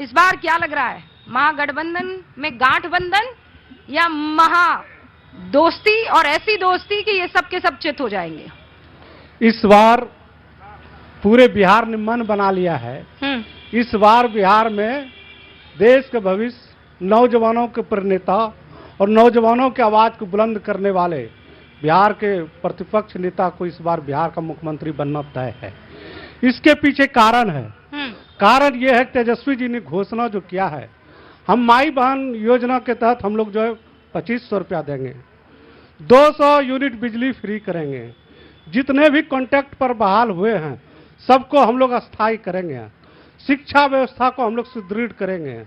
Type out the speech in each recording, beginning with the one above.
इस बार क्या लग रहा है, महागठबंधन में गांठबंधन या महा दोस्ती, और ऐसी दोस्ती कि ये सब के सब चित हो जाएंगे? इस बार पूरे बिहार ने मन बना लिया है। इस बार बिहार में देश के भविष्य, नौजवानों के प्रणेता और नौजवानों की आवाज को बुलंद करने वाले बिहार के प्रतिपक्ष नेता को इस बार बिहार का मुख्यमंत्री बनना तय है। इसके पीछे कारण है। कारण यह है तेजस्वी जी ने घोषणा जो किया है, हम माई बहन योजना के तहत हम लोग जो है 2500 रुपया देंगे, 200 यूनिट बिजली फ्री करेंगे, जितने भी कॉन्ट्रैक्ट पर बहाल हुए हैं सबको हम लोग अस्थायी करेंगे, शिक्षा व्यवस्था को हम लोग सुदृढ़ करेंगे,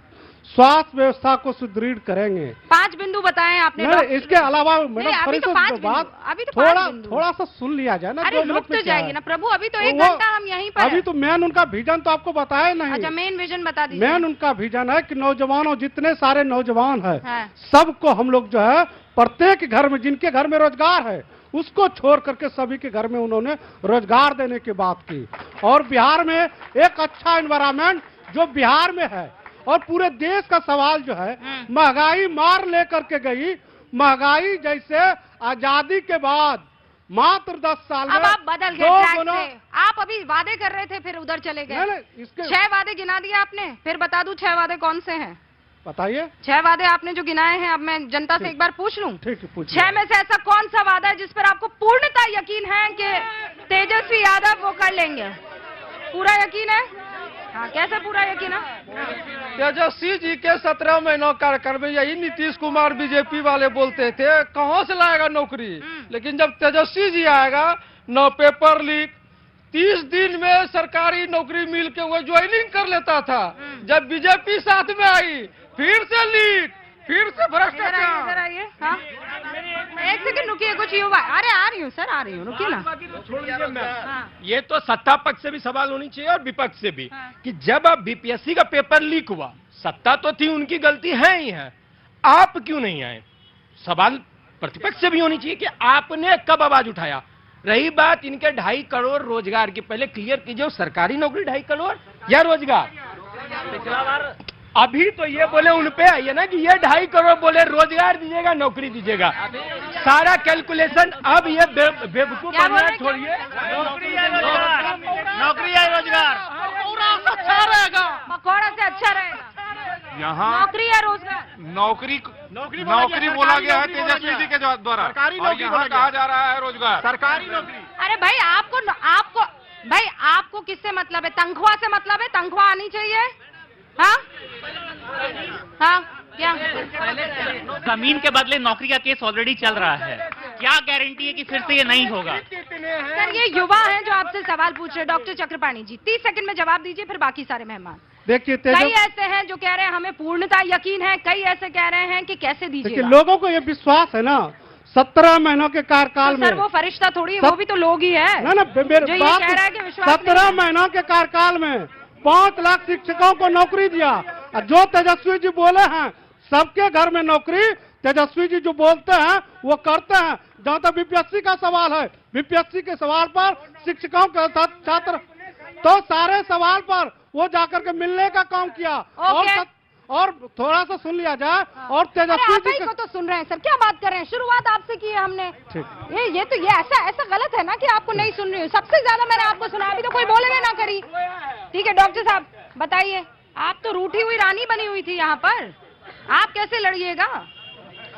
स्वास्थ्य व्यवस्था को सुदृढ़ करेंगे। 5 बिंदु बताएं आपने। इसके अलावा मैडम अभी तो 5 थोड़ा सा सुन लिया जाए ना। अरे रुक तो जाइए ना प्रभु, अभी तो 1 घंटा हम यहीं पर। अभी तो मेन उनका विजन तो आपको बताया नहीं। अच्छा, मेन विजन बता दीजिए। मेन उनका विजन है कि नौजवानों, जितने सारे नौजवान है सबको हम लोग जो है प्रत्येक घर में, जिनके घर में रोजगार है उसको छोड़ करके सभी के घर में उन्होंने रोजगार देने की बात की। और बिहार में एक अच्छा एनवायरमेंट जो बिहार में है, और पूरे देश का सवाल जो है, महंगाई मार लेकर के गई। महंगाई जैसे आजादी के बाद मात्र 10 साल में अब आप बदल गए ट्रैक से। आप अभी वादे कर रहे थे, फिर उधर चले गए। 6 वादे गिना दिए आपने, फिर बता दूं 6 वादे कौन से हैं? बताइए। 6 वादे आपने जो गिनाए हैं, अब मैं जनता से एक बार पूछ लूं। ठीक है, 6 में से ऐसा कौन सा वादा है जिस पर आपको पूर्णतः यकीन है कि तेजस्वी यादव वो कर लेंगे? पूरा यकीन है? हाँ, कैसे पूरा यकीन है? तेजस्वी जी के 17 महीनों कार्यकाल में यही नीतीश कुमार बीजेपी वाले बोलते थे कहां से लाएगा नौकरी, लेकिन जब तेजस्वी जी आएगा, नो पेपर लीक, 30 दिन में सरकारी नौकरी मिल के वो ज्वाइनिंग कर लेता था। जब बीजेपी साथ में आई, फिर से लीक, फिर से भ्रष्टाचार। हाँ? एक सेकंड रुकिए, कुछ युवा। अरे आ रही हूँ सर, आ रही हूँ, रुकिए ना। ये तो सत्ता पक्ष से भी सवाल होनी चाहिए और विपक्ष से भी, कि जब अब बीपीएससी का पेपर लीक हुआ, सत्ता तो थी, उनकी गलती है ही है, आप क्यों नहीं आए? सवाल प्रतिपक्ष से भी होनी चाहिए कि आपने कब आवाज उठाया। रही बात इनके 2.5 करोड़ रोजगार की, पहले क्लियर कीजिए, सरकारी नौकरी 2.5 करोड़ या रोजगार? पिछला बार अभी तो ये बोले उन पे आइए ना कि ये 2.5 करोड़ बोले रोजगार दीजिएगा, नौकरी दीजिएगा। सारा कैलकुलेशन अब ये बेवकूफ बनना छोड़िए। नौकरी या रोजगार, नौकरी या रोजगार, अच्छा रहेगा, पकौड़ा से अच्छा रहेगा। यहाँ नौकरी या रोजगार? नौकरी बोला गया है तेजस्वी जी के द्वारा, और यहाँ कहा जा रहा है रोजगार, सरकारी नौकरी। अरे भाई, आपको किससे मतलब है? तनख्वाह से मतलब है? तनख्वाह आनी चाहिए। हाँ हाँ, क्या जमीन के बदले नौकरी का केस ऑलरेडी चल रहा है, क्या गारंटी है कि फिर से ये नहीं होगा? सर, ये युवा हैं जो आपसे सवाल पूछ रहे हैं। डॉक्टर चक्रपाणी जी, 30 सेकंड में जवाब दीजिए, फिर बाकी सारे मेहमान। देखिए, कई ऐसे हैं जो कह रहे हैं हमें पूर्णतः यकीन है, कई ऐसे कह रहे हैं कि कैसे दीजिए। लोगों को ये विश्वास है ना, 17 महीनों के कार्यकाल में। सर, वो फरिश्ता थोड़ी है, वो भी तो लोग ही है ना। मेरी बात, 17 महीनों के कार्यकाल में 5 लाख शिक्षकों को नौकरी दिया। जो तेजस्वी जी बोले हैं सबके घर में नौकरी, तेजस्वी जी जो बोलते हैं वो करते हैं। जहां तक बीपीएससी का सवाल है, बीपीएससी के सवाल पर शिक्षकों के साथ छात्र, तो सारे सवाल पर वो जाकर के मिलने का काम किया। और थोड़ा सा सुन लिया जाए। और तेजस्वी जी को तो सुन रहे हैं सर, क्या बात कर रहे हैं? शुरुआत आपसे की है हमने। ये तो ऐसा गलत है ना कि आपको नहीं सुन रही हूँ। सबसे ज्यादा मैंने आपको सुना, अभी तो कोई बोलने ना करी। ठीक है डॉक्टर साहब, बताइए, आप तो रूठी हुई रानी बनी हुई थी यहाँ पर, आप कैसे लड़िएगा?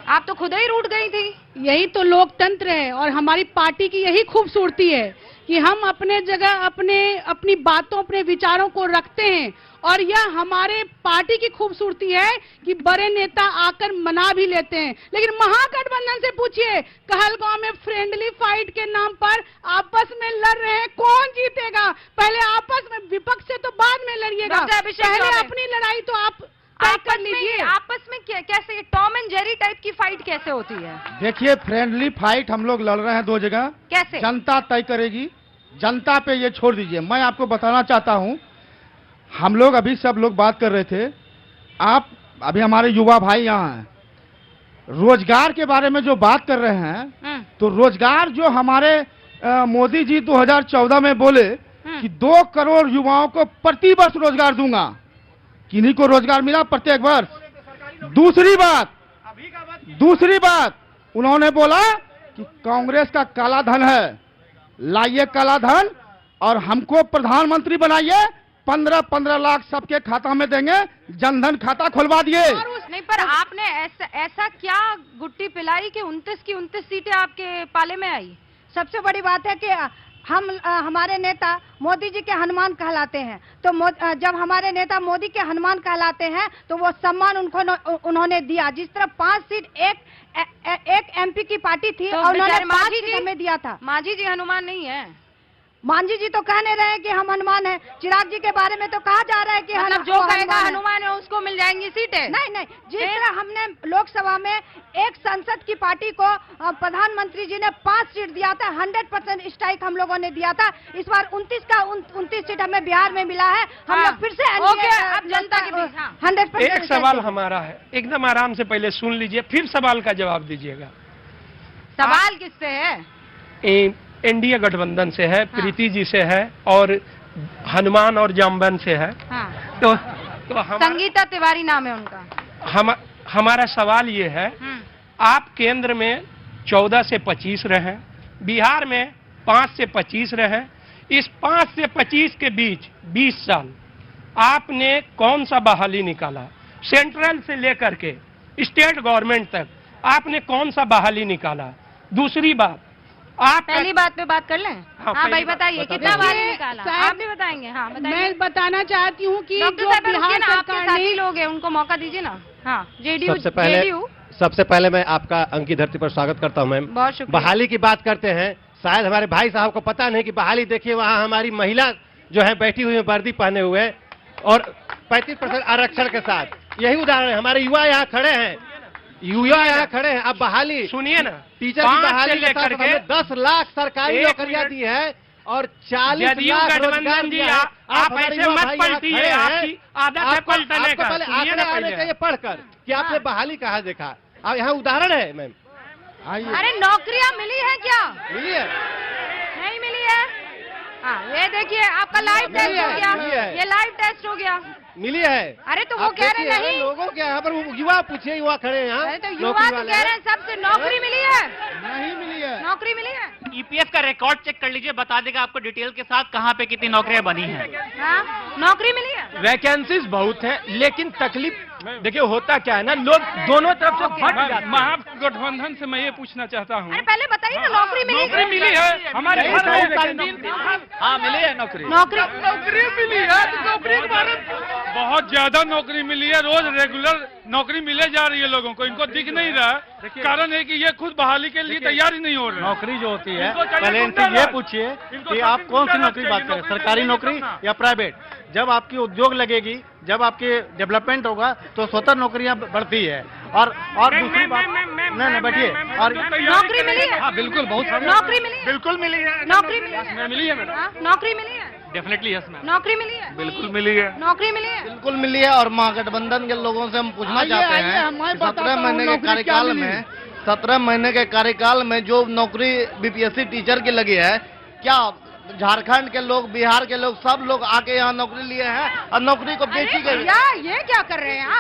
आप तो खुद ही रूठ गई थी। यही तो लोकतंत्र है और हमारी पार्टी की यही खूबसूरती है कि हम अपने जगह अपनी बातों, अपने विचारों को रखते हैं। और यह हमारे पार्टी की खूबसूरती है कि बड़े नेता आकर मना भी लेते हैं। लेकिन महागठबंधन से पूछिए, कहलगांव में फ्रेंडली फाइट के नाम पर आपस में लड़ रहे हैं, कौन जीतेगा? पहले आपस में, विपक्ष से तो बाद में लड़िएगा, पहले अपनी लड़ाई तो आप कर लीजिए। आपस में कैसे टॉम एंड जेरी टाइप की फाइट कैसे होती है? देखिए, फ्रेंडली फाइट हम लोग लड़ रहे हैं 2 जगह। कैसे? जनता तय करेगी, जनता पे ये छोड़ दीजिए। मैं आपको बताना चाहता हूं, हम लोग अभी सब लोग बात कर रहे थे, आप अभी हमारे युवा भाई यहाँ हैं, रोजगार के बारे में जो बात कर रहे हैं, तो रोजगार जो हमारे मोदी जी 2014 में बोले कि 2 करोड़ युवाओं को प्रति वर्ष रोजगार दूंगा, किन्हीं को रोजगार मिला प्रत्येक वर्ष। दूसरी बात उन्होंने बोला कि कांग्रेस का काला धन है, लाइए काला धन और हमको प्रधानमंत्री बनाइए, 15-15 लाख सबके खाता में देंगे, जनधन खाता खुलवा दिए। नहीं, पर आपने ऐसा क्या गुट्टी पिलाई कि 29 की 29 सीटें आपके पाले में आई? सबसे बड़ी बात है कि हमारे नेता मोदी जी के हनुमान कहलाते हैं, तो जब हमारे नेता मोदी के हनुमान कहलाते हैं तो वो सम्मान उन्होंने दिया। जिस तरह 5 सीट एक एमपी की पार्टी थी और उन्होंने 5 सीट हमें दिया था। मांझी जी हनुमान नहीं है। मांझी जी तो कहने रहे हैं कि हम हनुमान हैं। चिराग जी के बारे में तो कहा जा रहा है कि मतलब जो कहेगा हनुमान है उसको मिल जाएंगी सीटें। नहीं, जिस तरह हमने लोकसभा में एक संसद की पार्टी को प्रधानमंत्री जी ने 5 सीट दिया था, 100% स्ट्राइक हम लोगों ने दिया था। इस बार 29 सीट हमें बिहार में मिला है। हम लोग फिर से अब जनता के बीच 100%। एक सवाल हमारा है, एकदम आराम से पहले सुन लीजिए, फिर सवाल का जवाब दीजिएगा। सवाल किससे है? एनडीए गठबंधन से है, प्रीति जी से है और हनुमान और जामबन से है। तो संगीता तिवारी नाम है उनका। हमारा सवाल ये है, आप केंद्र में 14 से 25 रहे, बिहार में 5 से 25 रहे, इस 5 से 25 के बीच 20 साल आपने कौन सा बहाली निकाला? सेंट्रल से लेकर के स्टेट गवर्नमेंट तक आपने कौन सा बहाली निकाला? दूसरी बात, आप पहली बात पे बात कर लें। हाँ भाई बताइए कितना बहाली निकाला? आप भी बताएंगे? हाँ बताइए। मैं बताना चाहती हूँ कि डॉक्टर जो साहब बिहार सरकार साथी लोग हैं उनको मौका दीजिए ना। हाँ, जेडीयू सबसे पहले मैं आपका अंकी धरती पर स्वागत करता हूं मैम। बहुत शुक्रिया। बहाली की बात करते हैं, शायद हमारे भाई साहब को पता नहीं कि बहाली देखिए वहां हमारी महिला जो है बैठी हुई है वर्दी पहने हुए और 35% आरक्षण के साथ। यही उदाहरण है, हमारे युवा यहाँ खड़े हैं, अब बहाली सुनिए ना, टीचर की बहाली के साथ हमें 10 लाख सरकारी नौकरियां दी है और 40 लाख रोजगार दिया है। आप ऐसे मत पलटिए, आपकी आदत है पलटने का। आने चाहिए पढ़कर कि आपने बहाली कहाँ देखा। अब यहाँ उदाहरण है मैम। अरे नौकरियां मिली है क्या? मिली है, नहीं मिली है? हाँ, ये देखिए आपका लाइव टेस्ट हो गया, ये लाइव टेस्ट हो गया। मिली है। अरे तो वो कह रहे नहीं, लोगों के यहाँ पर युवा पूछिए, युवा खड़े हैं यहाँ। अरे तो युवा तो कह रहे हैं सबसे नौकरी मिली है। नहीं मिली है। नौकरी मिली है? ईपीएफ का रिकॉर्ड चेक कर लीजिए, बता देगा आपको डिटेल के साथ कहाँ पे कितनी नौकरियां बनी हैं। हाँ, नौकरी मिली है। वैकेंसीज बहुत है, लेकिन तकलीफ देखिए होता क्या है ना, लोग दोनों तरफ से फट जाते हैं। महागठबंधन से मैं ये पूछना चाहता हूँ। अरे पहले बताइए ना, नौकरी मिली? नौकरी मिली है हमारे घर में। हाँ मिली है नौकरी। नौकरी मिली है, नौकरी बहुत ज्यादा नौकरी मिली है। रोज रेगुलर नौकरी मिले जा रही है लोगों को, इनको दिख नहीं रहा। कारण है कि ये खुद बहाली के लिए तैयार ही नहीं हो रहे। नौकरी जो होती है, पहले इनसे ये पूछिए कि आप कौन सी नौकरी बात करें, सरकारी नौकरी या प्राइवेट। जब आपकी उद्योग लगेगी, जब आपकी डेवलपमेंट होगा तो स्वतः नौकरियां बढ़ती है। और दूसरी बात, नहीं बैठिए। और नौकरी मिली है? हाँ बिल्कुल, बहुत नौकरी मिली है? बिल्कुल मिली है। नौकरी मिली है? मिली है मैडम। नौकरी मिली है? Definitely yes ma'am. नौकरी मिली है? बिल्कुल मिली है। नौकरी मिली है? बिल्कुल मिली है। और महागठबंधन के लोगों से हम पूछना चाहते हैं, 17 महीने के कार्यकाल में 17 महीने के कार्यकाल में जो नौकरी बीपीएससी टीचर की लगी है, क्या झारखंड के लोग, बिहार के लोग, सब लोग आके यहाँ नौकरी लिए हैं और नौकरी को बेची गई? ये क्या कर रहे हैं आप?